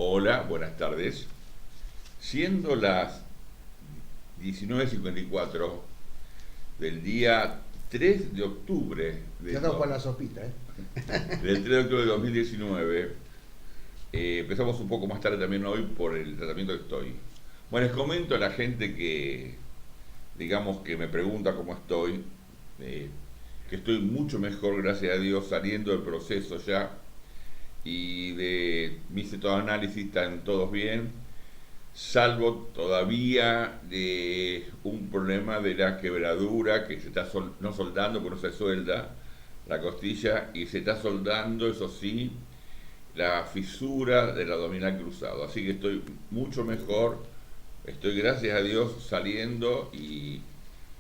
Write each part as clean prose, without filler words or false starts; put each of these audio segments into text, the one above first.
Hola, buenas tardes. Siendo las 19:54 del día 3 de octubre Ya estamos con la sopita, ¿eh? del 3 de octubre de 2019, empezamos un poco más tarde también hoy por el tratamiento que estoy. Bueno, les comento a la gente que, digamos, que me pregunta cómo estoy, eh, que estoy mucho mejor, gracias a Dios, saliendo del proceso ya, y me hice todo análisis, están todos bien, salvo todavía de un problema de la quebradura que se está no soldando, porque no se suelda la costilla, y se está soldando, eso sí, la fisura del abdominal cruzado. Así que estoy mucho mejor, estoy gracias a Dios saliendo y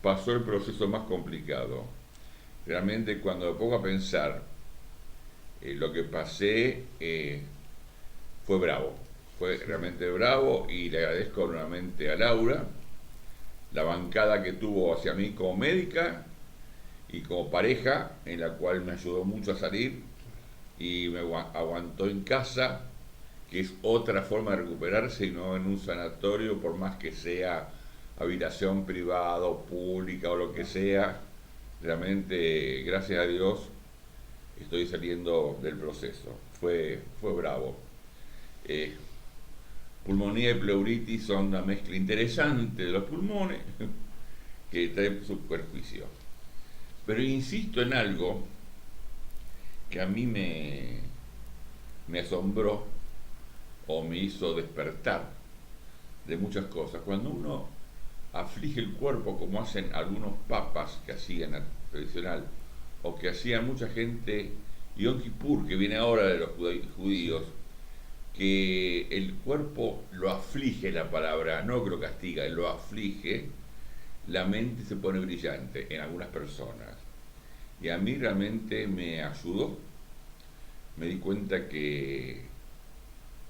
pasó el proceso más complicado. Realmente cuando me pongo a pensar lo que pasé, fue bravo, fue realmente bravo, y le agradezco nuevamente a Laura la bancada que tuvo hacia mí como médica y como pareja, en la cual me ayudó mucho a salir y me aguantó en casa, que es otra forma de recuperarse y no en un sanatorio, por más que sea habitación privada o pública o lo que sea. Realmente, gracias a Dios, estoy saliendo del proceso. Fue bravo. Eh, Pulmonía y pleuritis son una mezcla interesante de los pulmones que trae su perjuicio. Pero insisto en algo que a mí me asombró o me hizo despertar de muchas cosas. Cuando uno aflige el cuerpo, como hacen algunos papas que hacían tradicional, o que hacía mucha gente, Yom Kippur, que viene ahora de los judíos, que el cuerpo lo aflige, la palabra, no que lo castiga, lo aflige, la mente se pone brillante en algunas personas. Y a mí realmente me ayudó. Me di cuenta que,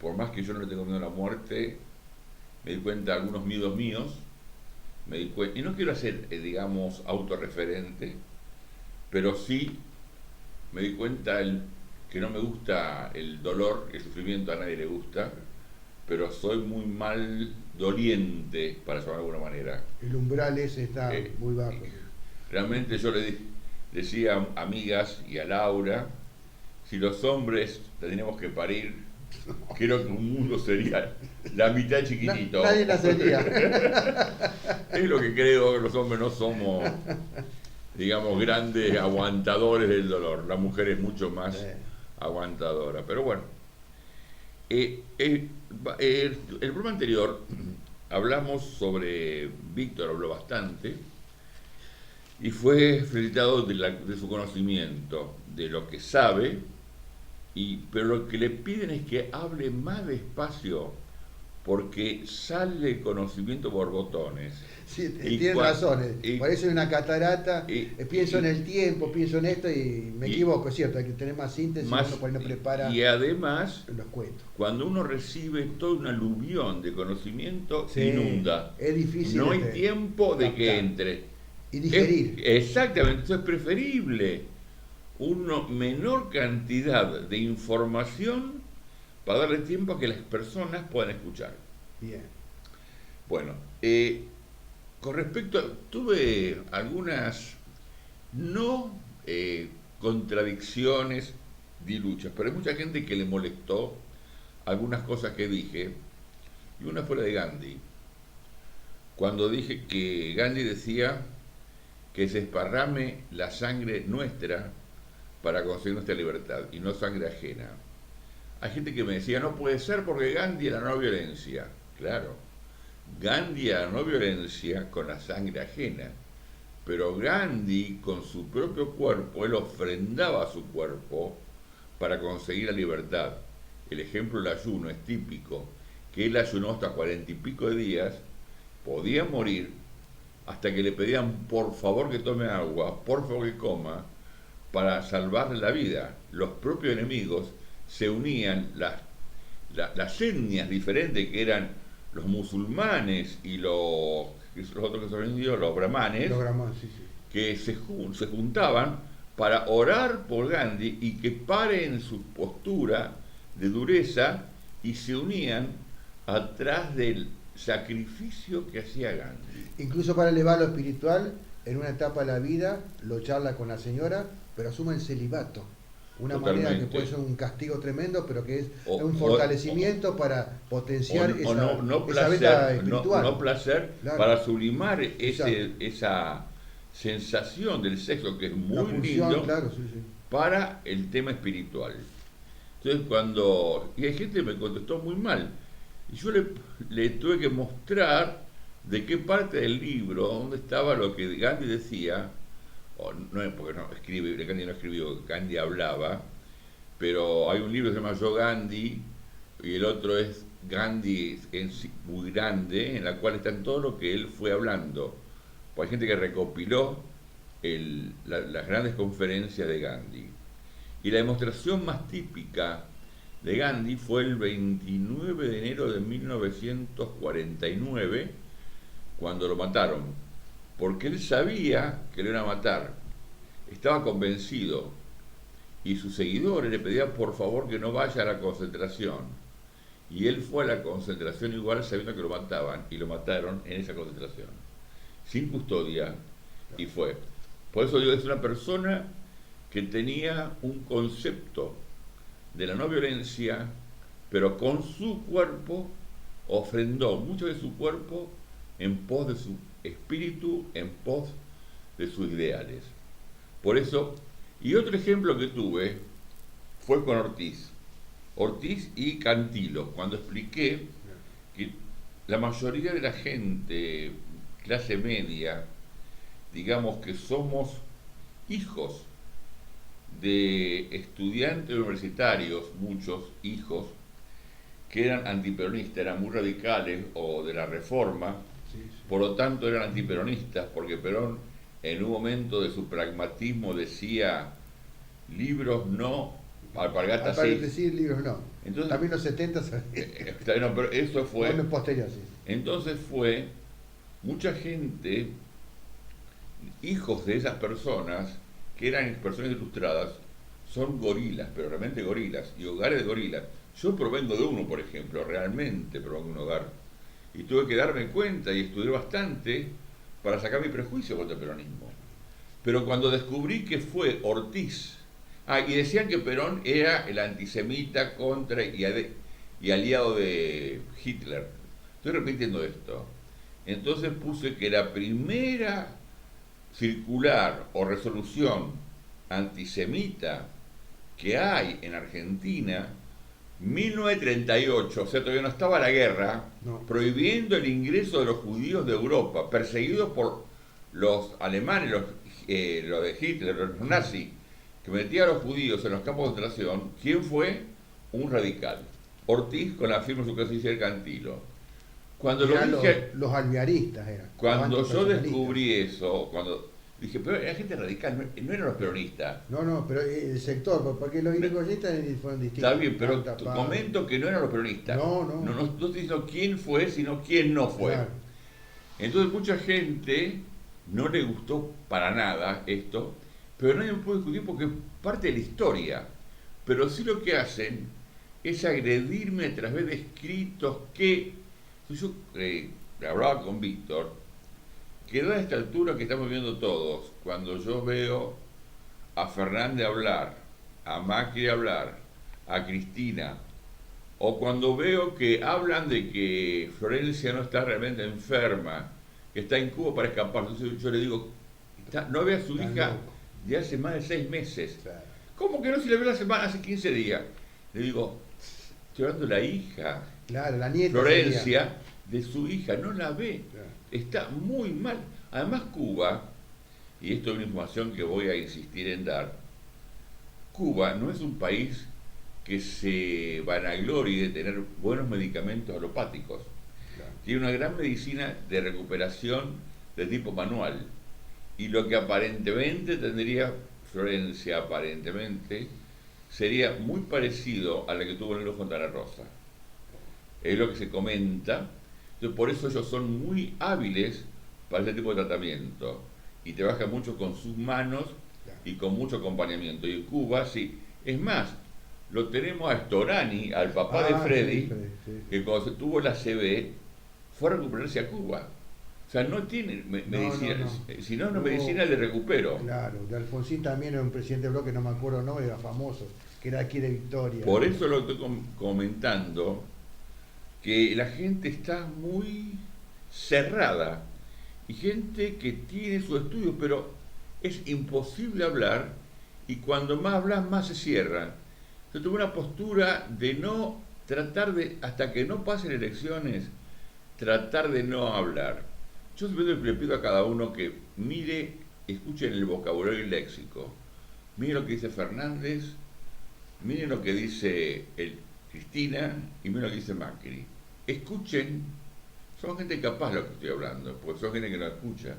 por más que yo no le tengo miedo a la muerte, me di cuenta de algunos miedos míos, y no quiero ser, digamos, autorreferente, pero sí me di cuenta que no me gusta el dolor, el sufrimiento, a nadie le gusta, pero soy muy mal doliente, para llamarlo de alguna manera. El umbral ese está Eh, muy bajo. Realmente yo decía a amigas y a Laura, si los hombres tenemos que parir, creo que un mundo sería la mitad chiquitito. Nadie nacería. Es lo que creo, que los hombres no somos, digamos, grandes aguantadores del dolor. La mujer es mucho más aguantadora. Pero bueno, el programa anterior hablamos sobre, Víctor habló bastante y fue felicitado de su conocimiento, de lo que sabe, pero lo que le piden es que hable más despacio porque sale conocimiento por botones. Sí, Y tienen razón. y, Por eso hay una catarata. y, Pienso en y, el tiempo, pienso en esto y me equivoco, es cierto. Hay que tener más síntesis, más, uno por ahí no prepara y además, los cuentos. cuando uno recibe todo un aluvión de conocimiento, Sí, inunda. es difícil No hay tiempo de que captar entre. y digerir. Exactamente, eso es preferible una menor cantidad de información para darle tiempo a que las personas puedan escuchar. Bien. Bueno, con respecto tuve algunas no contradicciones, diluchas, pero hay mucha gente que le molestó algunas cosas que dije, y una fue la de Gandhi. Cuando dije que Gandhi decía que se esparrame la sangre nuestra para conseguir nuestra libertad y no sangre ajena. Hay gente que me decía, no puede ser porque Gandhi era no violencia. Claro, Gandhi era no violencia con la sangre ajena, pero Gandhi con su propio cuerpo, él ofrendaba su cuerpo para conseguir la libertad. El ejemplo del ayuno es típico, que él ayunó hasta 40 y pico de días, podía morir, hasta que le pedían por favor que tome agua, por favor que coma, para salvarle la vida. Los propios enemigos se unían, las etnias diferentes que eran los musulmanes y los otros que son indios, los brahmanes, Sí, sí. que se juntaban para orar por Gandhi y que pare en su postura de dureza y se unían atrás del sacrificio que hacía Gandhi. Incluso para elevar lo espiritual, en una etapa de la vida lo charla con la señora, pero asume el celibato. Una manera que puede ser un castigo tremendo, pero que es un fortalecimiento para potenciar esa veta espiritual. No placer, claro. Para sublimar esa sensación del sexo que es muy pulsión, lindo, claro, sí, sí. para el tema espiritual. Entonces y hay gente que me contestó muy mal, y yo le tuve que mostrar de qué parte del libro, dónde estaba lo que Gandhi decía, no es porque Gandhi no escribió, Gandhi hablaba, pero hay un libro que se llama Yo Gandhi, y el otro es Gandhi muy grande, en la cual están todo lo que él fue hablando. Pues hay gente que recopiló las grandes conferencias de Gandhi. Y la demostración más típica de Gandhi fue el 29 de enero de 1949, cuando lo mataron, porque él sabía que lo iban a matar, estaba convencido, y sus seguidores le pedían por favor que no vaya a la concentración, y él fue a la concentración igual sabiendo que lo mataban, y lo mataron en esa concentración, sin custodia, y fue. Por eso digo, es una persona que tenía un concepto de la no violencia, pero con su cuerpo ofrendó mucho de su cuerpo en pos de su espíritu, en pos de sus ideales. Por eso, y otro ejemplo que tuve fue con Ortiz y Cantilo, cuando expliqué que la mayoría de la gente, clase media, digamos que somos hijos de estudiantes universitarios, muchos hijos, que eran antiperonistas, eran muy radicales o de la Reforma, sí. Por lo tanto eran antiperonistas, porque Perón en un momento de su pragmatismo decía libros no, alpargatas sí. Decir libros no. Entonces, también los 70 no, pero eso fue... Bueno, posterior, sí. Entonces fue mucha gente, hijos de esas personas, que eran personas ilustradas, son gorilas, pero realmente gorilas, y hogares de gorilas. Yo provengo de uno, por ejemplo, realmente provengo de un hogar, y tuve que darme cuenta y estudiar bastante para sacar mi prejuicio contra el peronismo. Pero cuando descubrí que fue Ortiz, y decían que Perón era el antisemita contra y aliado de Hitler. Estoy repitiendo esto. Entonces puse que la primera circular o resolución antisemita que hay en Argentina, 1938, o sea, todavía no estaba la guerra, no. Prohibiendo el ingreso de los judíos de Europa, perseguidos por los alemanes, los de Hitler, los nazis, que metían a los judíos en los campos de concentración. ¿Quién fue? Un radical. Ortiz, con la firma de su canciller Cantilo. Cuando los alvearistas eran. Cuando yo descubrí eso, cuando dije, pero era gente radical, no eran los peronistas. No, pero el sector, porque los irigoyistas fueron distintos. Está bien, pero comento que no eran los peronistas. No estoy diciendo quién fue, sino quién no fue. Claro. Entonces mucha gente no le gustó para nada esto, pero nadie me puede discutir porque es parte de la historia. Pero sí lo que hacen es agredirme a través de escritos que... Yo hablaba con Víctor, que a esta altura que estamos viendo todos, cuando yo veo a Fernández hablar, a Macri hablar, a Cristina, o cuando veo que hablan de que Florencia no está realmente enferma, que está en Cuba para escapar, entonces yo le digo, no ve a su hija de hace más de 6 meses. Claro. ¿Cómo que no? Si le veo hace 15 días. Le digo, estoy hablando de la hija. Claro, la nieta. Florencia, de su hija, no la ve. Claro. Está muy mal. Además, Cuba, y esto es una información que voy a insistir en dar, Cuba no es un país que se vanaglorie de tener buenos medicamentos alopáticos. Claro. Tiene una gran medicina de recuperación de tipo manual. Y lo que aparentemente tendría Florencia, sería muy parecido a la que tuvo Nelo Fontana Rosa. Es lo que se comenta. Entonces, por eso ellos son muy hábiles para este tipo de tratamiento. Y trabaja mucho con sus manos y con mucho acompañamiento. Y en Cuba, sí. Es más, lo tenemos a Storani, al papá de Freddy, que cuando se tuvo la CB fue a recuperarse a Cuba. O sea, no tiene medicina, si no, medicina le recupero. Claro, de Alfonsín también era un presidente de bloque, no me acuerdo, no, era famoso, que era aquí de Victoria. Por eso lo estoy comentando, que la gente está muy cerrada, y gente que tiene sus estudios, pero es imposible hablar, y cuando más hablas, más se cierran. Yo tuve una postura de no tratar de, hasta que no pasen elecciones, tratar de no hablar. Yo siempre le pido a cada uno que mire, escuchen el vocabulario y léxico. Miren lo que dice Fernández, miren lo que dice Cristina y miren lo que dice Macri. Escuchen, son gente capaz lo que estoy hablando, porque son gente que no escucha.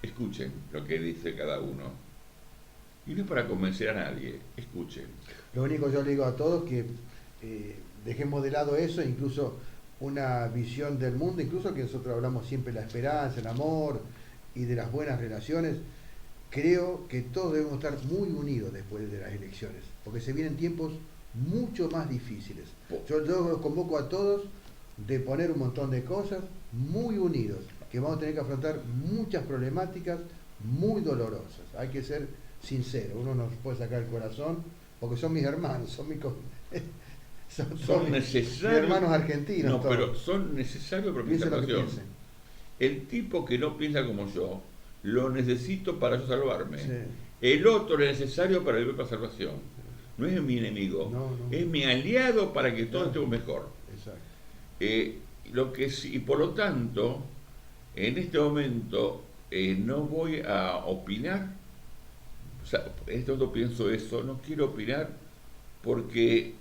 Escuchen lo que dice cada uno. Y no es para convencer a nadie, escuchen. Lo único que yo le digo a todos que dejemos de lado eso, incluso una visión del mundo, incluso que nosotros hablamos siempre de la esperanza, el amor y de las buenas relaciones. Creo que todos debemos estar muy unidos después de las elecciones, porque se vienen tiempos mucho más difíciles. Yo los convoco a todos de poner un montón de cosas muy unidos, que vamos a tener que afrontar muchas problemáticas muy dolorosas. Hay que ser sincero, uno no puede sacar el corazón, porque son mis hermanos, son mis son necesarios, mis hermanos argentinos. No, todos. Pero son necesarios para mi salvación. El tipo que no piensa como yo, lo necesito para yo salvarme. Sí. El otro es necesario para vivir para salvación. No es mi enemigo, es mi aliado para que todos estemos mejor. Exacto. Lo que sí, y por lo tanto, en este momento no voy a opinar. O sea, en este momento pienso eso, no quiero opinar porque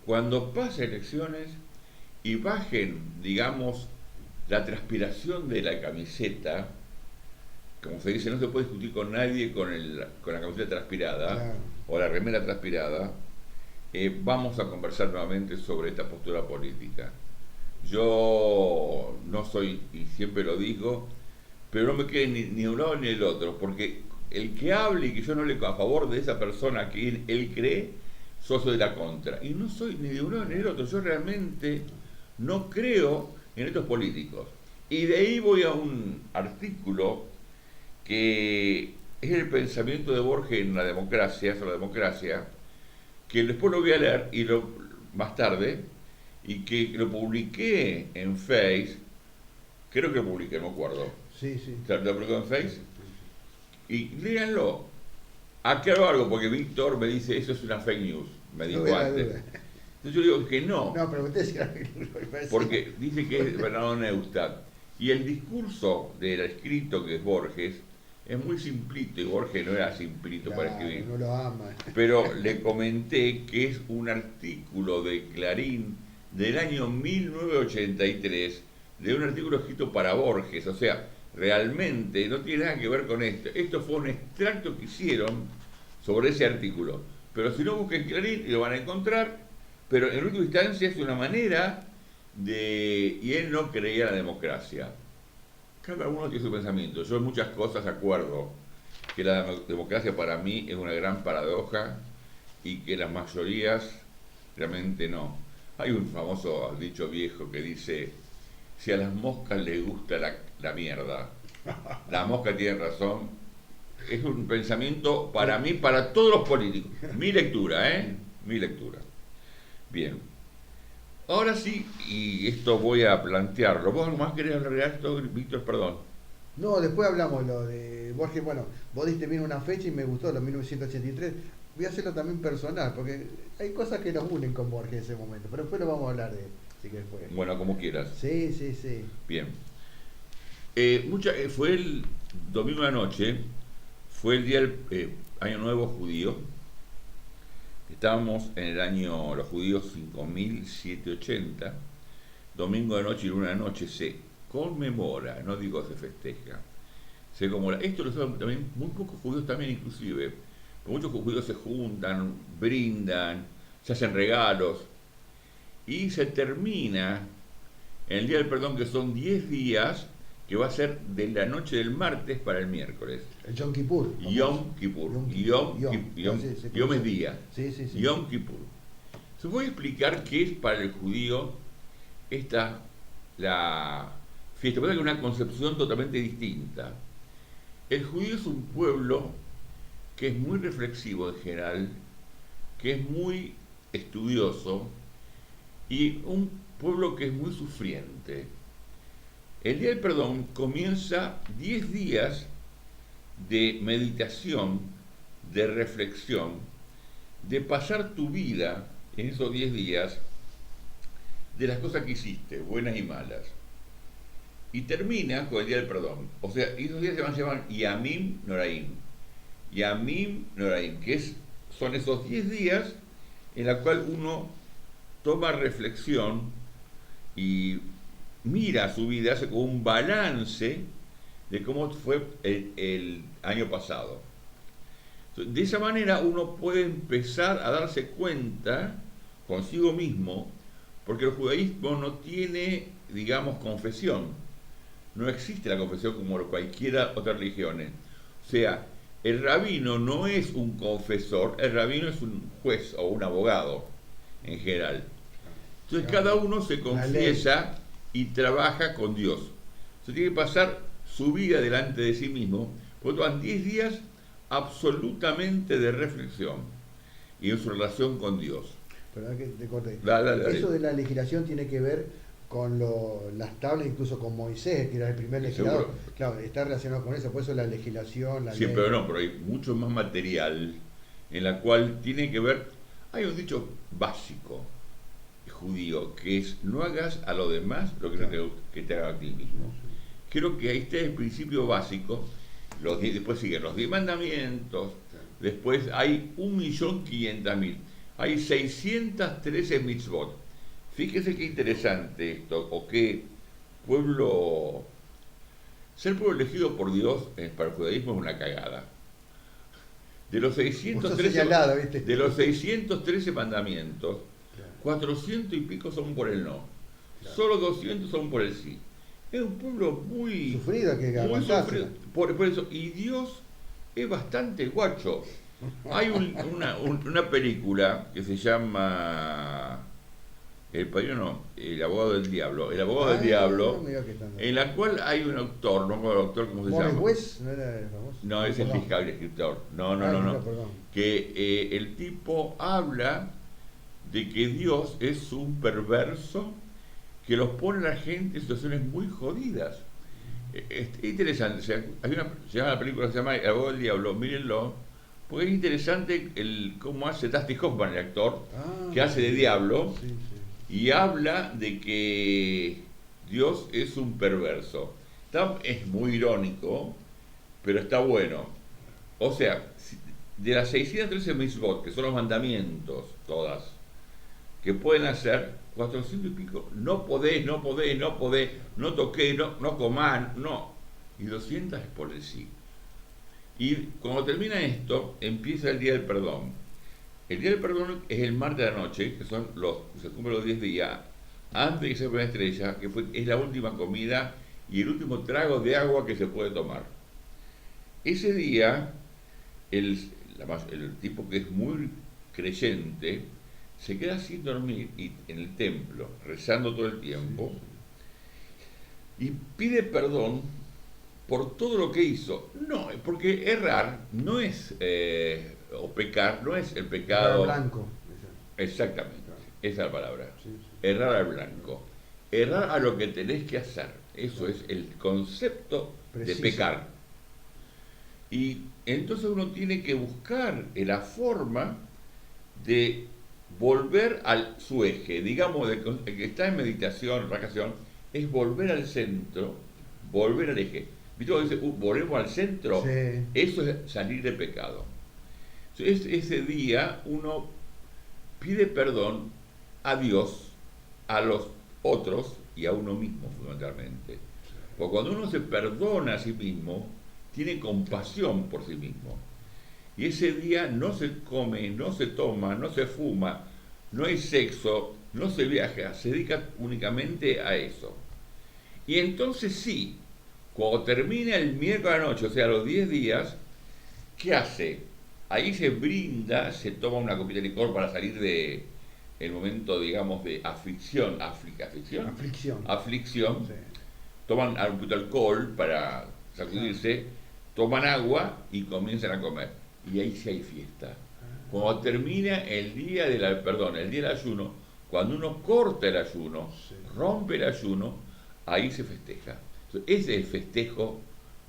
cuando pasen elecciones y bajen, digamos, la transpiración de la camiseta, como se dice, no se puede discutir con nadie con la camiseta transpirada, claro, o la remera transpirada, vamos a conversar nuevamente sobre esta postura política. Yo no soy, y siempre lo digo, pero no me quede ni un lado ni el otro, porque el que hable y que yo no le a favor de esa persona que él cree, soy de la contra. Y no soy ni de un lado ni del otro. Yo realmente no creo en estos políticos. Y de ahí voy a un artículo que es el pensamiento de Borges en la democracia, sobre la democracia, que después lo voy a leer más tarde, y que lo publiqué en Face, creo que lo publiqué, no me acuerdo. Sí, sí. ¿Lo publicó en Face? Y léanlo. Aclaro algo, porque Víctor me dice, eso es una fake news, me dijo antes. Entonces yo digo que no. No, pero usted es porque dice que es Bernardo Neustadt. Y el discurso del escrito que es Borges es muy simplito, y Borges no era simplito, claro, para escribir. No lo ama. Pero le comenté que es un artículo de Clarín del año 1983, de un artículo escrito para Borges, o sea, realmente no tiene nada que ver con esto. Esto fue un extracto que hicieron sobre ese artículo. Pero si no, busquen Clarín y lo van a encontrar. Pero en última instancia es una manera de... Y él no creía en la democracia. Cada uno tiene su pensamiento. Yo en muchas cosas acuerdo que la democracia para mí es una gran paradoja y que las mayorías realmente no. Hay un famoso dicho viejo que dice: si a las moscas les gusta la mierda, la mosca tiene razón. Es un pensamiento para mí, para todos los políticos. Mi lectura, mi lectura. Bien. Ahora sí, y esto voy a plantearlo. ¿Vos algo más querés hablar de esto, Víctor? Perdón. No, después hablamos lo de Borges. Bueno, vos diste bien una fecha y me gustó, lo 1983. Voy a hacerlo también personal, porque hay cosas que nos unen con Borges en ese momento. Pero después lo vamos a hablar de él. Así que después. Bueno, como quieras. Sí, sí, sí. Bien. Fue el domingo de la noche, fue el día del Año Nuevo Judío. Estábamos en el año, los judíos, 5780. Domingo de noche y luna de noche se conmemora, no digo se festeja, se conmemora. Esto lo saben también muy pocos judíos también, inclusive. Muchos judíos se juntan, brindan, se hacen regalos. Y se termina en el Día del Perdón, que son 10 días que va a ser de la noche del martes para el miércoles. El Yom Kippur. Yom Kippur. Yom es día. Sí. Yom Kippur. Se voy a explicar qué es para el judío la fiesta, porque es una concepción totalmente distinta. El judío es un pueblo que es muy reflexivo en general, que es muy estudioso y un pueblo que es muy sufriente. El Día del Perdón comienza 10 días de meditación, de reflexión, de pasar tu vida en esos 10 días de las cosas que hiciste, buenas y malas. Y termina con el Día del Perdón. O sea, esos días se van a llamar Yamim Noraim. Yamim Noraim, son esos 10 días en los cuales uno toma reflexión y mira su vida, hace como un balance de cómo fue el año pasado. De esa manera uno puede empezar a darse cuenta consigo mismo, porque el judaísmo no tiene, digamos, confesión. No existe la confesión como cualquiera otra religión. O sea, el rabino no es un confesor, el rabino es un juez o un abogado en general. Entonces cada uno se confiesa y trabaja con Dios. Se tiene que pasar su vida delante de sí mismo, porque van 10 días absolutamente de reflexión y en su relación con Dios. Perdón que te corté. Dale. Eso de la legislación tiene que ver con las tablas, incluso con Moisés, que era el primer legislador. Seguro. Claro, está relacionado con eso, por eso la legislación, la Sí, ley. pero hay mucho más material en la cual tiene que ver. Hay un dicho básico judío que es: no hagas a los demás lo que te haga a ti mismo. Creo que ahí está el principio básico. Después siguen los 10 mandamientos, después hay 1.500.000, hay 613 mitzvot. Fíjese qué interesante esto, o qué pueblo. Ser pueblo elegido por Dios para el judaísmo es una cagada. De los 613 mandamientos, 400 y pico son por el no. Solo 200 son por el sí. Es un pueblo muy sufrido, muy sufrido. Por eso, y Dios es bastante guacho. Hay una película que se llama El abogado del diablo. El abogado del diablo, en la cual hay un autor, no me acuerdo el autor cómo se llama. West, ¿no era famoso? No, es el fiscal, el escritor. No. Que el tipo habla de que Dios es un perverso que los pone a la gente en situaciones muy jodidas. Es interesante. Se llama la película, se llama El abogado del diablo, mírenlo, porque es interesante cómo hace Dustin Hoffman, el actor, que hace de diablo, y habla de que Dios es un perverso. Es muy irónico, pero está bueno. O sea, de las 613 mitzvot, que son los mandamientos, todas, que pueden hacer 400 y pico, no podés, no toqué, no comán, no. Y 200 es por el sí. Y cuando termina esto, empieza el Día del Perdón. El Día del Perdón es el martes de la noche, que se cumplen los 10 días, antes de que se ponga la estrella, es la última comida y el último trago de agua que se puede tomar. Ese día, el tipo que es muy creyente, se queda sin dormir en el templo, rezando todo el tiempo, y pide perdón por todo lo que hizo. No, porque errar no es, o pecar, no es el pecado. Errar blanco. Exactamente, esa es la palabra. Errar al blanco. Errar a lo que tenés que hacer. Eso es el concepto de pecar. Y entonces uno tiene que buscar la forma de volver a su eje, digamos, el que está en meditación, en vacación, es volver al centro, volver al eje. ¿Viste cuando dice, volvemos al centro? Sí. Eso es salir de pecado. Entonces, ese día uno pide perdón a Dios, a los otros y a uno mismo, fundamentalmente. Porque cuando uno se perdona a sí mismo, tiene compasión por sí mismo. Y ese día no se come, no se toma, no se fuma, no hay sexo, no se viaja, se dedica únicamente a eso. Y entonces sí, Cuando termina el miércoles a la noche, o sea, los 10 días, ¿qué hace? Ahí se brinda, se toma una copita de licor para salir de el momento, digamos, de aflicción. Aflicción. Sí. Toman un poquito de alcohol para sacudirse, toman agua y comienzan a comer. Y ahí sí hay fiesta. Cuando termina el día el día del ayuno, cuando uno corta el ayuno, rompe el ayuno, ahí se festeja. Ese es el festejo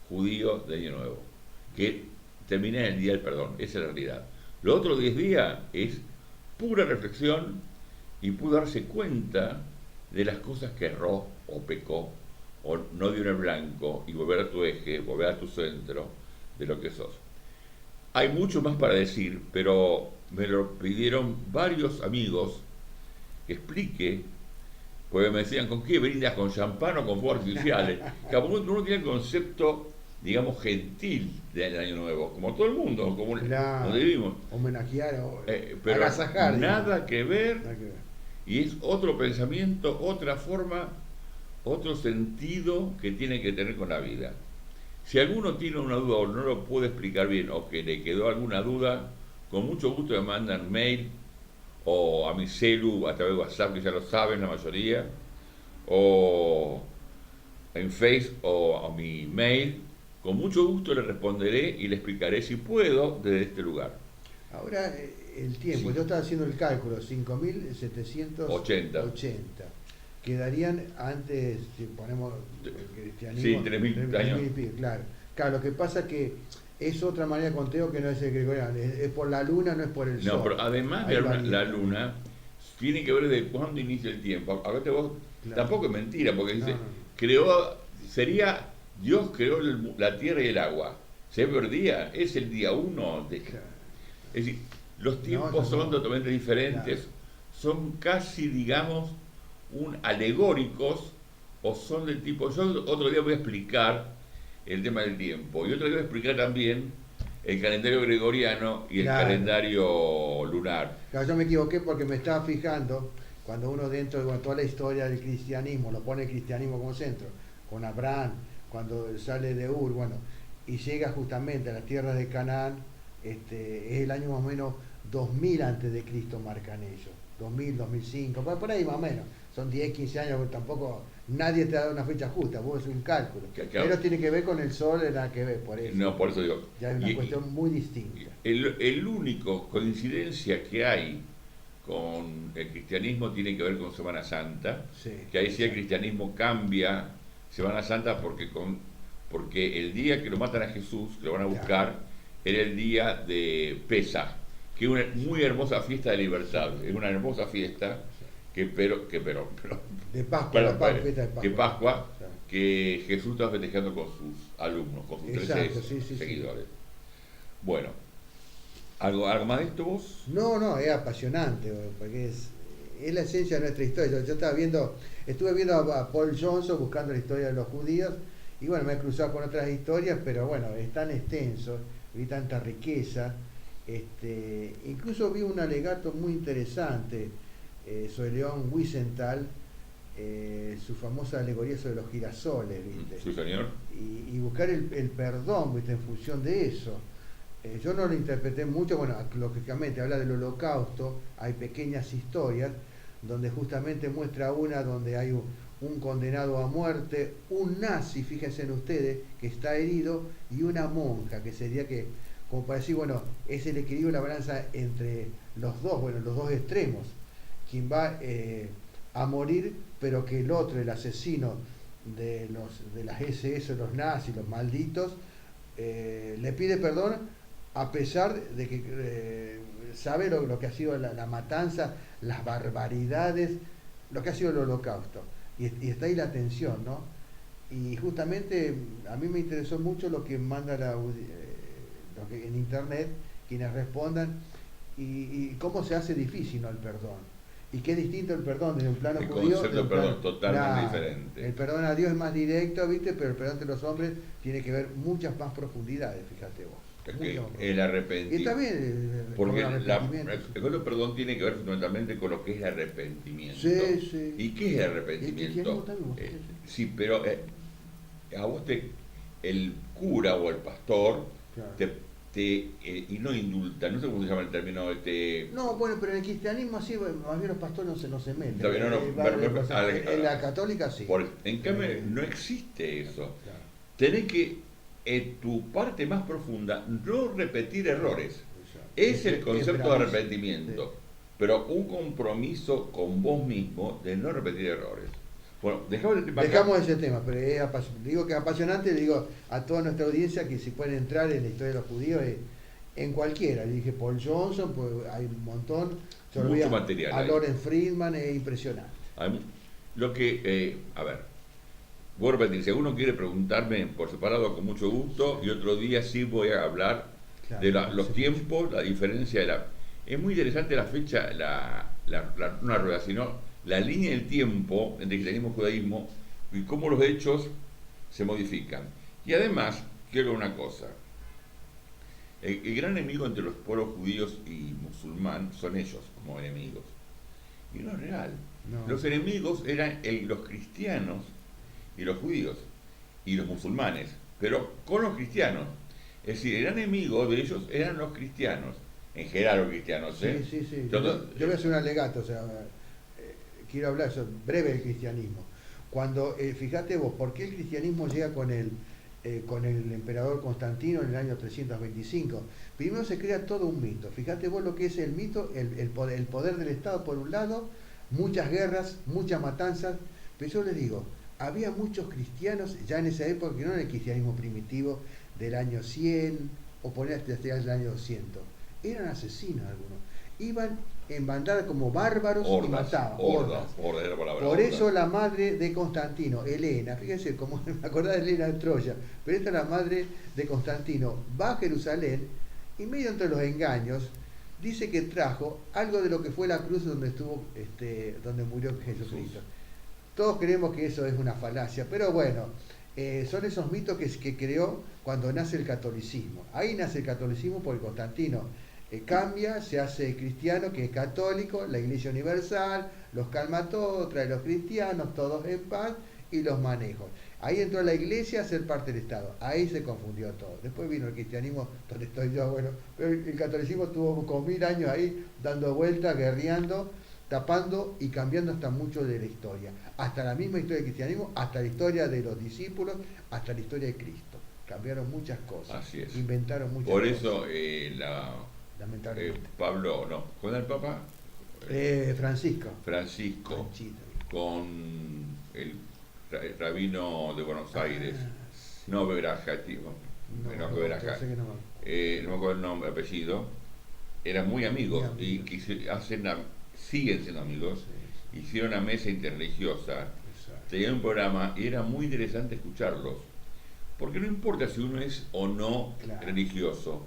judío de Año Nuevo, que termina en el día del perdón, esa es la realidad. Los otros 10 días es pura reflexión y pudo darse cuenta de las cosas que erró o pecó o no dio en el blanco y volver a tu eje, volver a tu centro de lo que sos. Hay mucho más para decir, pero me lo pidieron varios amigos que explique, porque me decían, ¿con qué brindas? ¿Con champán o con fuegos artificiales? Cada uno tiene el concepto, digamos, gentil del Año Nuevo, como todo el mundo, como donde vivimos. Homenajear o pero agasajar. Nada que ver, y es otro pensamiento, otra forma, otro sentido que tiene que tener con la vida. Si alguno tiene una duda o no lo puede explicar bien o que le quedó alguna duda, con mucho gusto me mandan mail o a mi celu a través de WhatsApp, que ya lo saben la mayoría, o en Face o a mi mail. Con mucho gusto le responderé y le explicaré si puedo desde este lugar. Ahora el tiempo, sí. Yo estaba haciendo el cálculo, 5.780. Quedarían antes, si ponemos el cristianismo, sí, 3.000 años. Claro, lo que pasa es que es otra manera de conteo que no es el gregoriano, es por la luna, no es por el sol. No, pero además de la luna, tiene que ver de cuándo inicia el tiempo. A ver, vos, claro. Tampoco es mentira, porque dice, Dios creó la tierra y el agua. ¿Se ve el día? Es el día 1. Claro. Es decir, los tiempos son totalmente diferentes, claro. Son casi, digamos, alegóricos, o son del tipo, yo otro día voy a explicar el tema del tiempo, y otro día voy a explicar también el calendario gregoriano y el calendario lunar. Claro, yo me equivoqué porque me estaba fijando, cuando uno dentro de toda la historia del cristianismo, lo pone el cristianismo como centro, con Abraham, cuando sale de Ur, y llega justamente a las tierras de Canaán, es el año más o menos 2000 antes de Cristo, marcan ellos, 2000, 2005, por ahí más o menos. Son 10, 15 años, tampoco nadie te ha dado una fecha justa, vos es un cálculo. Pero tiene que ver con el sol, nada que ver, por eso. No, por eso digo. Ya es una cuestión muy distinta. El único coincidencia que hay con el cristianismo tiene que ver con Semana Santa, sí, que ahí sí el cristianismo cambia Semana Santa porque el día que lo matan a Jesús, que lo van a buscar, era el día de Pesaj, que es una muy hermosa fiesta de libertad, es una hermosa fiesta. De Pascua, Pascua, que Jesús está festejando con sus alumnos, con sus 13 seguidores. Sí. Bueno, ¿algo más de esto vos? No, es apasionante, porque es la esencia de nuestra historia. Yo estuve viendo a Paul Johnson buscando la historia de los judíos, y me he cruzado con otras historias, pero es tan extenso, vi tanta riqueza. Incluso vi un alegato muy interesante sobre León Wiesenthal, su famosa alegoría sobre los girasoles, ¿viste? Sí, señor. Y buscar el perdón, ¿viste? En función de eso. Yo no lo interpreté mucho, lógicamente habla del Holocausto, hay pequeñas historias donde justamente muestra una donde hay un condenado a muerte, un nazi, fíjense en ustedes, que está herido, y una monja, que sería que, como para decir, es el equilibrio, la balanza entre los dos extremos. Quien va a morir, pero que el otro, el asesino de las SS, los nazis, los malditos, le pide perdón a pesar de que sabe lo que ha sido la matanza, las barbaridades, lo que ha sido el Holocausto. Y está ahí la tensión, ¿no? Y justamente a mí me interesó mucho lo que manda lo que en internet, quienes respondan, y cómo se hace difícil, ¿no?, el perdón. Y qué distinto el perdón desde un plano judío. El concepto de perdón totalmente diferente. El perdón a Dios es más directo, ¿viste? Pero el perdón de los hombres tiene que ver muchas más profundidades, fíjate vos. Es que el arrepentimiento. Y también porque el perdón tiene que ver fundamentalmente con lo que es el arrepentimiento. Sí. ¿Y qué es el arrepentimiento? Sí, pero a vos el cura o el pastor claro. y no indulta, no sé cómo se llama el término, No, bueno, pero en el cristianismo sí, más bien los pastores no se meten. En la católica sí. En cambio, no existe eso. Claro. Tenés que, en tu parte más profunda, no repetir errores. Es el concepto de arrepentimiento, sí. Pero un compromiso con vos mismo de no repetir errores. Bueno, dejamos ese tema, pero digo que es apasionante, digo a toda nuestra audiencia que si pueden entrar en la historia de los judíos, en cualquiera. Le dije Paul Johnson, pues hay un montón. Mucho material. A Loren Friedman, es impresionante. Lo que, a ver, voy a repetir, si alguno quiere preguntarme por separado, con mucho gusto, y otro día sí voy a hablar de los tiempos, la diferencia de la... Es muy interesante la fecha, no la rueda, sino la línea del tiempo entre cristianismo y judaísmo y cómo los hechos se modifican. Y además, quiero una cosa. El gran enemigo entre los pueblos judíos y musulmán son ellos como enemigos. Y no es real. No. Los enemigos eran los cristianos y los judíos y los musulmanes, pero con los cristianos. Es decir, el enemigo de ellos eran los cristianos, en general los cristianos. ¿eh? Sí. Entonces, yo voy a hacer un alegato, o sea, quiero hablar eso, breve del cristianismo. Cuando, fíjate vos, ¿por qué el cristianismo llega con el emperador Constantino en el año 325? Primero se crea todo un mito. Fíjate vos lo que es el mito, el poder del Estado por un lado, muchas guerras, muchas matanzas, pero yo les digo, había muchos cristianos ya en esa época que no era el cristianismo primitivo del año 100 o poner hasta el año 200. Eran asesinos algunos. Iban en bandada como bárbaros y mataban. Hordas. Por eso la madre de Constantino, Helena, fíjense, como me acordaba de Helena de Troya, pero esta es la madre de Constantino, va a Jerusalén y medio entre los engaños dice que trajo algo de lo que fue la cruz donde estuvo, donde murió Jesucristo. Todos creemos que eso es una falacia, pero bueno, son esos mitos que creó cuando nace el catolicismo. Ahí nace el catolicismo porque Constantino cambia, se hace cristiano, que es católico, la Iglesia Universal, los calma todos, trae los cristianos, todos en paz, y los maneja. Ahí entró la Iglesia a ser parte del Estado. Ahí se confundió todo. Después vino el cristianismo, donde estoy yo, bueno, pero el catolicismo estuvo con 1000 años ahí, dando vueltas, guerreando, tapando y cambiando hasta mucho de la historia. Hasta la misma historia del cristianismo, hasta la historia de los discípulos, hasta la historia de Cristo. Cambiaron muchas cosas. Así es. Inventaron muchas cosas. Por eso, lamentablemente. Pablo, no, ¿cuál era el Papa? Francisco. Con el rabino de Buenos Aires, sí. no Beraja, no me acuerdo el nombre, apellido, eran muy amigos y siguen siendo amigos. Sí. Hicieron una mesa interreligiosa, tenían un programa y era muy interesante escucharlos, porque no importa si uno es o no religioso,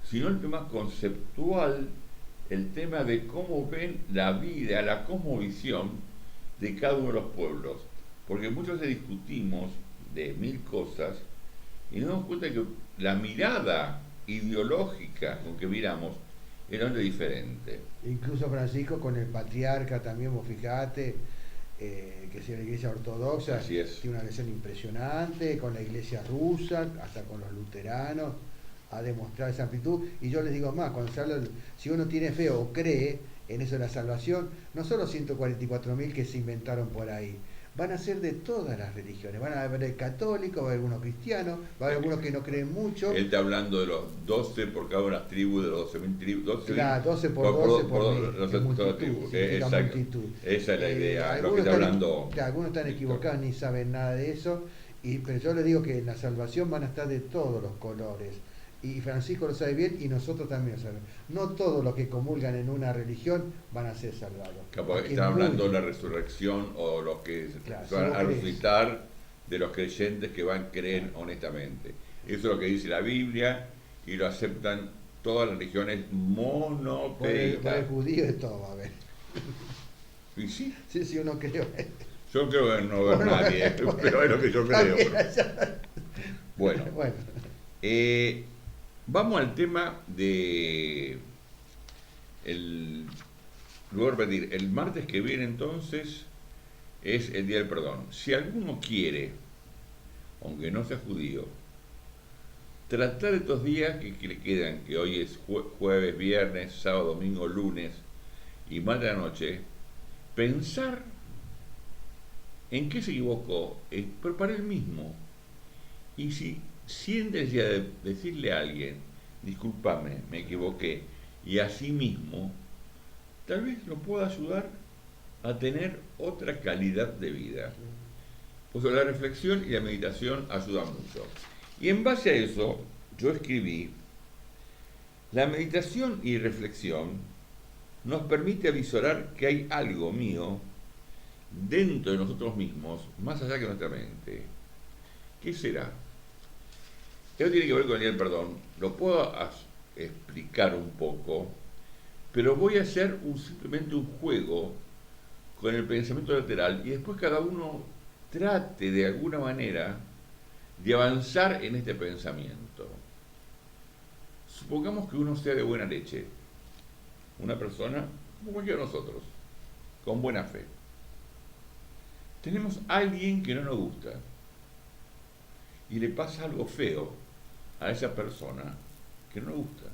sino el tema conceptual, el tema de cómo ven la vida, la cosmovisión de cada uno de los pueblos. Porque muchas veces discutimos de 1000 cosas y nos damos cuenta que la mirada ideológica con que miramos era muy diferente. Incluso Francisco con el patriarca también, vos fijate, que es la iglesia ortodoxa, tiene una relación impresionante con la iglesia rusa, hasta con los luteranos, a demostrar esa amplitud. Y yo les digo más, cuando se habla, si uno tiene fe o cree en eso de la salvación, no son los 144.000 que se inventaron por ahí, van a ser de todas las religiones, van a haber católicos, va a haber algunos cristianos, va a haber algunos que no creen mucho. Él está hablando de los 12 por cada una de las tribus, de los 12.000 tribus. Claro, 12 por 12 por multitud. Exacto. Esa es la idea, lo que está hablando. Claro, algunos están equivocados, ni saben nada de eso, pero yo les digo que en la salvación van a estar de todos los colores. Y Francisco lo sabe bien y nosotros también lo sabemos. No todos los que comulgan en una religión van a ser salvados. Están hablando de la resurrección o los que van a resucitar de los creyentes que van a creer honestamente. Eso es lo que dice la Biblia y lo aceptan todas las religiones monoteístas. Por el judío es todo, a ver. ¿Y sí? Sí, uno cree. Yo creo que no veo nadie, pero es lo que yo creo. Bueno. Vamos al tema de luego repetir, el martes que viene entonces es el Día del Perdón. Si alguno quiere, aunque no sea judío, tratar estos días que le quedan, que hoy es jueves, viernes, sábado, domingo, lunes y martes de la noche, pensar en qué se equivocó, pero para él mismo. Y si siente necesidad de decirle a alguien, discúlpame, me equivoqué, y a sí mismo, tal vez lo pueda ayudar a tener otra calidad de vida. Pues la reflexión y la meditación ayudan mucho. Y en base a eso, yo escribí, la meditación y reflexión nos permite avisorar que hay algo mío dentro de nosotros mismos, más allá que nuestra mente. ¿Qué será? Esto tiene que ver con el perdón. Lo puedo explicar un poco, pero voy a hacer simplemente un juego con el pensamiento lateral y después cada uno trate de alguna manera de avanzar en este pensamiento. Supongamos que uno sea de buena leche, una persona como cualquiera de nosotros, con buena fe. Tenemos a alguien que no nos gusta y le pasa algo feo a esa persona que no nos gusta.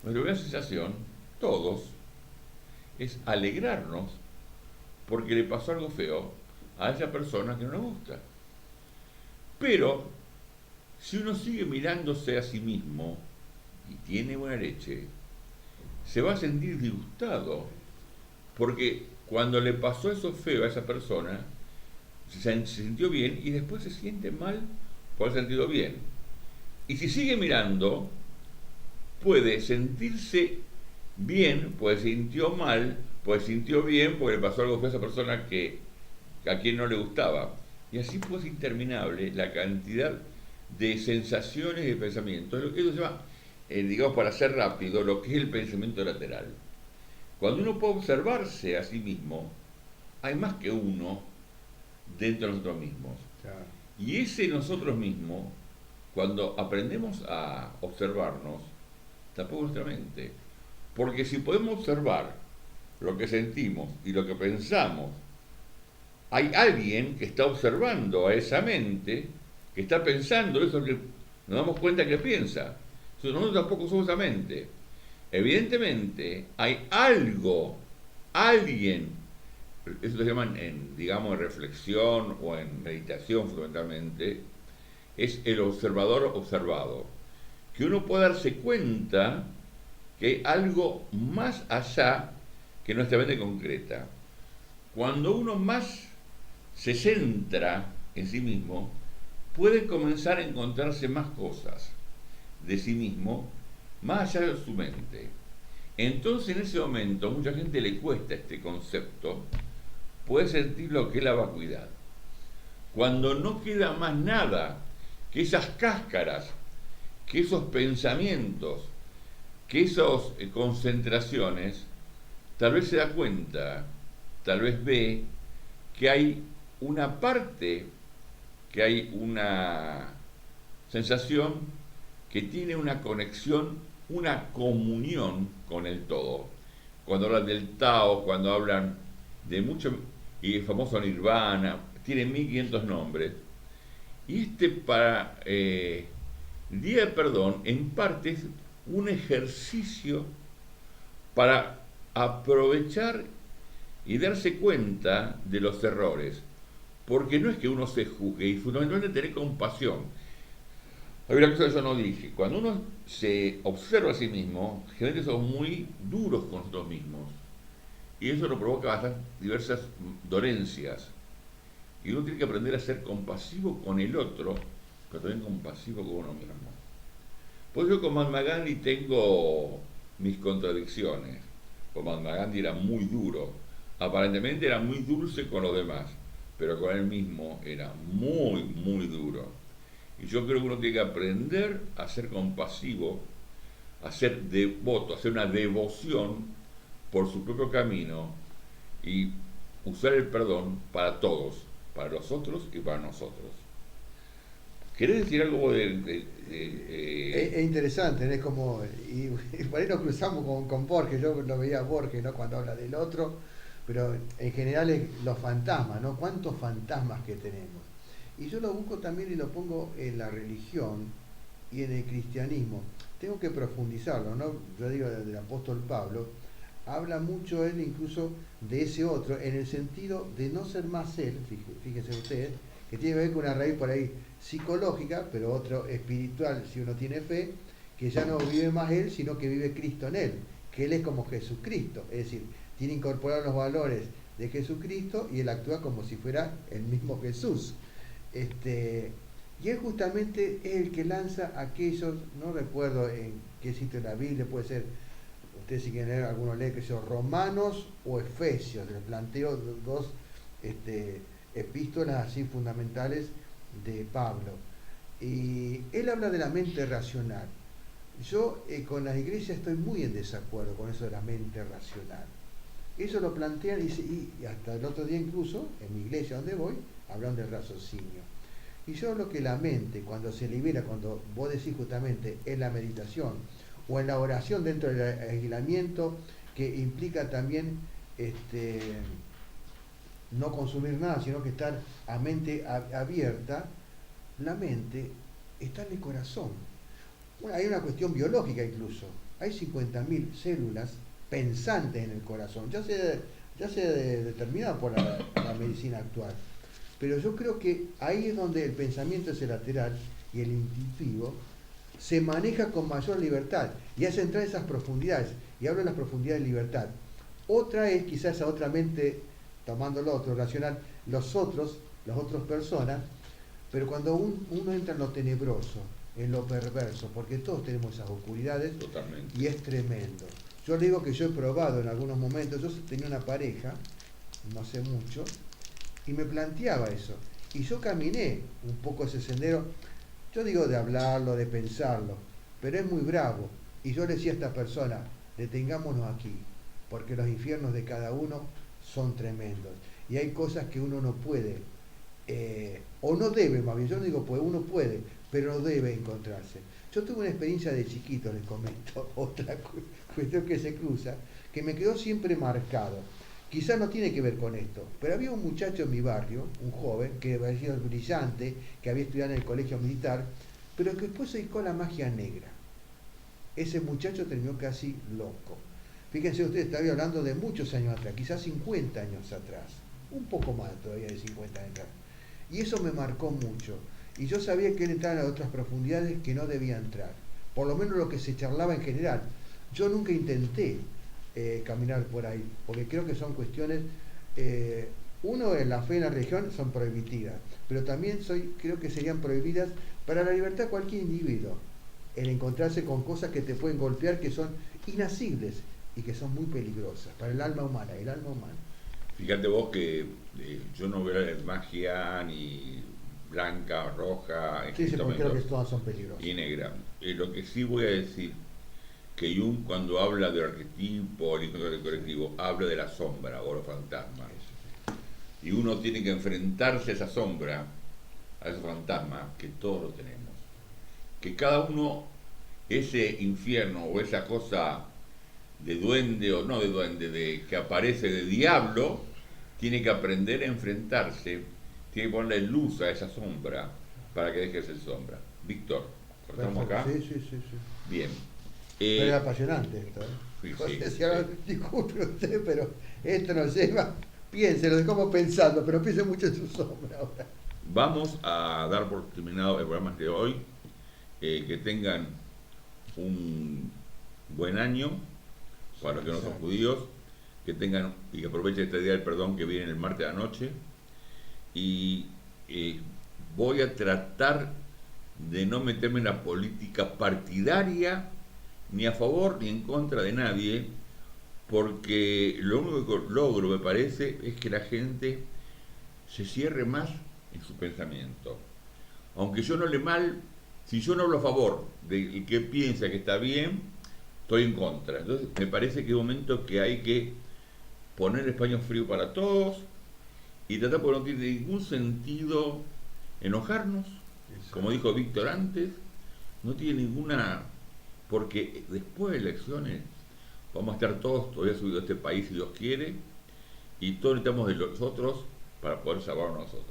Nuestra primera sensación, todos, es alegrarnos porque le pasó algo feo a esa persona que no nos gusta. Pero, si uno sigue mirándose a sí mismo y tiene buena leche, se va a sentir disgustado porque cuando le pasó eso feo a esa persona, se sintió bien y después se siente mal por haber sentido bien. Y si sigue mirando, puede sentirse bien, pues sintió mal, pues sintió bien porque le pasó algo feo a esa persona a quien no le gustaba. Y así pues interminable la cantidad de sensaciones y de pensamientos. Eso se llama, digamos para ser rápido, lo que es el pensamiento lateral. Cuando uno puede observarse a sí mismo, hay más que uno dentro de nosotros mismos. Claro. Y ese nosotros mismos, cuando aprendemos a observarnos, tampoco nuestra mente. Porque si podemos observar lo que sentimos y lo que pensamos, hay alguien que está observando a esa mente, que está pensando eso que nos damos cuenta que piensa. Entonces nosotros tampoco somos esa mente. Evidentemente hay algo, alguien, eso se llaman digamos en reflexión o en meditación fundamentalmente, es el observador observado. Que uno puede darse cuenta que hay algo más allá que nuestra mente concreta. Cuando uno más se centra en sí mismo, puede comenzar a encontrarse más cosas de sí mismo, más allá de su mente. Entonces en ese momento, a mucha gente le cuesta este concepto, puede sentir lo que es la vacuidad. Cuando no queda más nada que esas cáscaras, que esos pensamientos, que esas concentraciones, tal vez se da cuenta, tal vez ve que hay una parte, que hay una sensación que tiene una conexión, una comunión con el todo. Cuando hablan del Tao, cuando hablan de mucho, y el famoso Nirvana, tiene 1500 nombres. Y para Día de Perdón, en parte es un ejercicio para aprovechar y darse cuenta de los errores. Porque no es que uno se juzgue, y fundamentalmente tener compasión. Hay una cosa que yo no dije. Cuando uno se observa a sí mismo, generalmente somos muy duros con nosotros mismos. Y eso nos provoca diversas dolencias. Y uno tiene que aprender a ser compasivo con el otro, pero también compasivo con uno mismo. Pues yo con Mahatma Gandhi tengo mis contradicciones. Con Mahatma Gandhi era muy duro. Aparentemente era muy dulce con los demás, pero con él mismo era muy, muy duro. Y yo creo que uno tiene que aprender a ser compasivo, a ser devoto, a hacer una devoción por su propio camino y usar el perdón para todos, para los otros y para nosotros. ¿Querés decir algo Es interesante, ¿no? Es como, y por ahí nos cruzamos con Borges, yo lo veía a Borges, ¿no? Cuando habla del otro, pero en general es los fantasmas, ¿no? ¿Cuántos fantasmas que tenemos? Y yo lo busco también y lo pongo en la religión, y en el cristianismo. Tengo que profundizarlo, ¿no? Yo digo del apóstol Pablo, habla mucho él incluso de ese otro, en el sentido de no ser más él, fíjense ustedes, que tiene que ver con una raíz por ahí psicológica, pero otro espiritual, si uno tiene fe, que ya no vive más él, sino que vive Cristo en él, que él es como Jesucristo, es decir, tiene incorporar los valores de Jesucristo y él actúa como si fuera el mismo Jesús. Y él justamente es el que lanza aquellos, no recuerdo en qué sitio de la Biblia, puede ser, ustedes si quieren leer, algunos leen que son Romanos o Efesios, les planteo dos epístolas así fundamentales de Pablo. Y él habla de la mente racional. Yo con las iglesias estoy muy en desacuerdo con eso de la mente racional. Eso lo plantean y hasta el otro día incluso, en mi iglesia donde voy, hablan del raciocinio. Y yo hablo que la mente, cuando se libera, cuando vos decís justamente en la meditación o en la oración dentro del aislamiento, que implica también no consumir nada, sino que estar a mente abierta, la mente está en el corazón. Bueno, hay una cuestión biológica incluso. Hay 50.000 células pensantes en el corazón. Ya se determinado por la medicina actual. Pero yo creo que ahí es donde el pensamiento ese lateral y el intuitivo se maneja con mayor libertad y hace entrar esas profundidades. Y hablo de las profundidades de libertad. Otra es quizás esa otra mente, tomando lo otro, racional, las otras personas, pero cuando uno entra en lo tenebroso, en lo perverso, porque todos tenemos esas oscuridades. Totalmente. Y es tremendo. Yo le digo que yo he probado en algunos momentos, yo tenía una pareja, no hace mucho, y me planteaba eso. Y yo caminé un poco ese sendero, yo digo de hablarlo, de pensarlo, pero es muy bravo. Y yo le decía a esta persona, detengámonos aquí, porque los infiernos de cada uno son tremendos. Y hay cosas que uno no puede, o no debe, más bien, yo no digo pues uno puede, pero no debe encontrarse. Yo tuve una experiencia de chiquito, les comento, otra cuestión que se cruza, que me quedó siempre marcado. Quizás no tiene que ver con esto, pero había un muchacho en mi barrio, un joven, que había sido brillante, que había estudiado en el colegio militar, pero que después se dedicó a la magia negra. Ese muchacho terminó casi loco. Fíjense ustedes, estaba hablando de muchos años atrás, quizás 50 años atrás, un poco más todavía de 50 años atrás. Y eso me marcó mucho. Y yo sabía que él entraba en otras profundidades que no debía entrar. Por lo menos lo que se charlaba en general. Yo nunca intenté caminar por ahí, porque creo que son cuestiones, uno en la fe y en la religión son prohibidas, pero también creo que serían prohibidas para la libertad de cualquier individuo, el encontrarse con cosas que te pueden golpear, que son inasibles y que son muy peligrosas para el alma humana, Fíjate vos que yo no veo magia ni blanca, roja, sí, creo que todas son peligrosas. Y negra. Lo que sí voy a decir, que Jung cuando habla del arquetipo, el encuentro del colectivo, habla de la sombra o los fantasmas. Y uno tiene que enfrentarse a esa sombra, a ese fantasma, que todos lo tenemos. Que cada uno, ese infierno o esa cosa de duende o no de duende, que aparece de diablo, tiene que aprender a enfrentarse, tiene que ponerle luz a esa sombra para que deje de ser sombra. Víctor, ¿cortamos acá? Sí. Bien. Pero es apasionante esto, Sí. Disculpe usted, pero esto nos lleva, piénselo, de cómo pensando, pero piense mucho en su sombra ahora. Vamos a dar por terminado el programa de hoy. Que tengan un buen año para los que no son judíos, que tengan y que aprovechen este día del perdón que viene el martes a la noche. Y voy a tratar de no meterme en la política partidaria ni a favor ni en contra de nadie, porque lo único que logro, me parece, es que la gente se cierre más en su pensamiento. Aunque yo no hable mal, si yo no hablo a favor de que piensa que está bien, estoy en contra. Entonces me parece que es un momento que hay que poner el paño frío para todos y tratar, porque no tiene ningún sentido enojarnos, como dijo Víctor antes, no tiene ninguna, porque después de elecciones vamos a estar todos todavía subidos a este país si Dios quiere, y todos necesitamos de los otros para poder salvar a nosotros.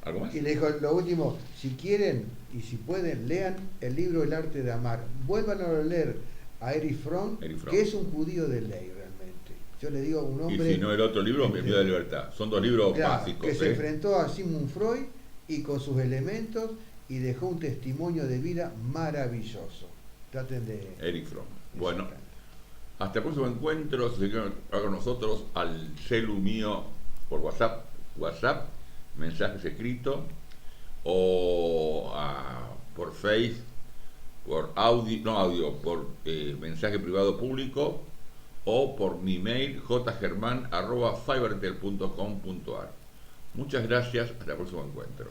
¿Algo más? Y le dijo, lo último, si quieren y si pueden, lean el libro El arte de amar. Vuelvan a leer a Erich Fromm, que es un judío de ley realmente. Yo le digo, un hombre... Y si no el otro libro, Mi vida de libertad. Son dos libros básicos. Que se enfrentó a Sigmund Freud y con sus elementos y dejó un testimonio de vida maravilloso. Traten de... Erich Fromm. Bueno, hasta el próximo encuentro. Si quieren hablar con nosotros, al celu mío por WhatsApp, mensajes escritos, o por Face, por por mensaje privado público, o por mi mail jgerman@fivertel.com.ar. Muchas gracias, hasta el próximo encuentro.